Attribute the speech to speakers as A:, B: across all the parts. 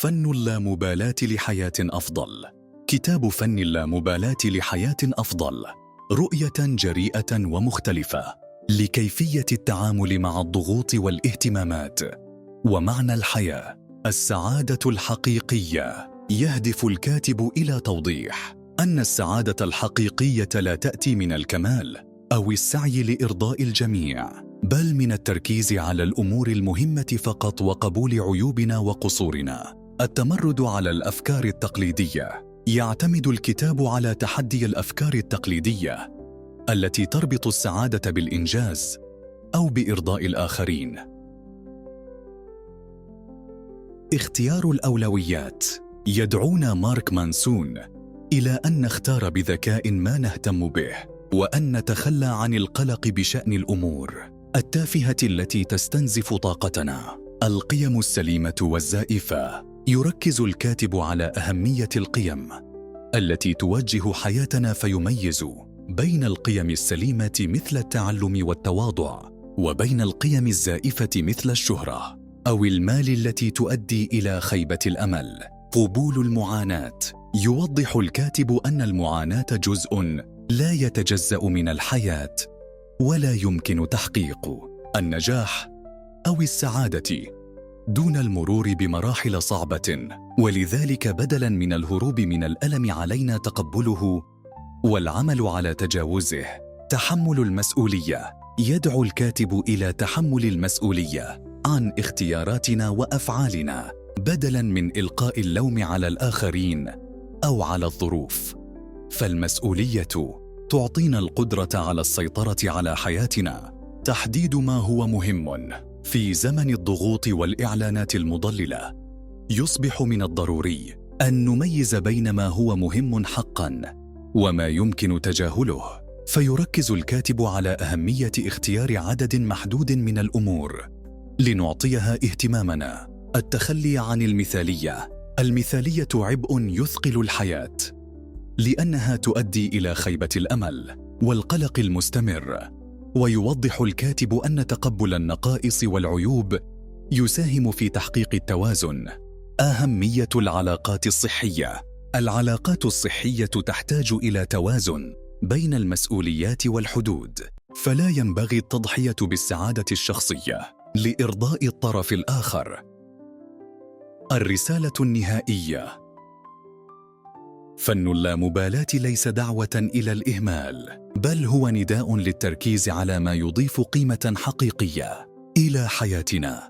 A: فن اللامبالاة لحياة أفضل. كتاب فن اللامبالاة لحياة أفضل، رؤية جريئة ومختلفة لكيفية التعامل مع الضغوط والاهتمامات ومعنى الحياة. السعادة الحقيقية. يهدف الكاتب إلى توضيح أن السعادة الحقيقية لا تأتي من الكمال أو السعي لإرضاء الجميع، بل من التركيز على الأمور المهمة فقط وقبول عيوبنا وقصورنا. التمرد على الأفكار التقليدية. يعتمد الكتاب على تحدي الأفكار التقليدية التي تربط السعادة بالإنجاز أو بإرضاء الآخرين. اختيار الأولويات. يدعونا مارك مانسون إلى أن نختار بذكاء ما نهتم به، وأن نتخلى عن القلق بشأن الأمور التافهة التي تستنزف طاقتنا. القيم السليمة والزائفة. يركز الكاتب على أهمية القيم التي توجه حياتنا، فيميز بين القيم السليمة مثل التعلم والتواضع، وبين القيم الزائفة مثل الشهرة أو المال التي تؤدي إلى خيبة الأمل. قبول المعاناة. يوضح الكاتب أن المعاناة جزء لا يتجزأ من الحياة، ولا يمكن تحقيق النجاح أو السعادة دون المرور بمراحل صعبة، ولذلك بدلاً من الهروب من الألم علينا تقبله والعمل على تجاوزه. تحمل المسؤولية. يدعو الكاتب إلى تحمل المسؤولية عن اختياراتنا وأفعالنا، بدلاً من إلقاء اللوم على الآخرين أو على الظروف. فالمسؤولية تعطينا القدرة على السيطرة على حياتنا. تحديد ما هو مهم. في زمن الضغوط والإعلانات المضللة، يصبح من الضروري أن نميز بين ما هو مهم حقاً وما يمكن تجاهله. فيركز الكاتب على أهمية اختيار عدد محدود من الأمور لنعطيها اهتمامنا. التخلي عن المثالية. المثالية عبء يثقل الحياة، لأنها تؤدي إلى خيبة الأمل والقلق المستمر. ويوضح الكاتب أن تقبل النقائص والعيوب يساهم في تحقيق التوازن. أهمية العلاقات الصحية. العلاقات الصحية تحتاج إلى توازن بين المسؤوليات والحدود، فلا ينبغي التضحية بالسعادة الشخصية لإرضاء الطرف الآخر. الرسالة النهائية. فن اللامبالاة ليس دعوة إلى الإهمال، بل هو نداء للتركيز على ما يضيف قيمة حقيقية إلى حياتنا،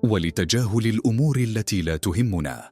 A: ولتجاهل الأمور التي لا تهمنا.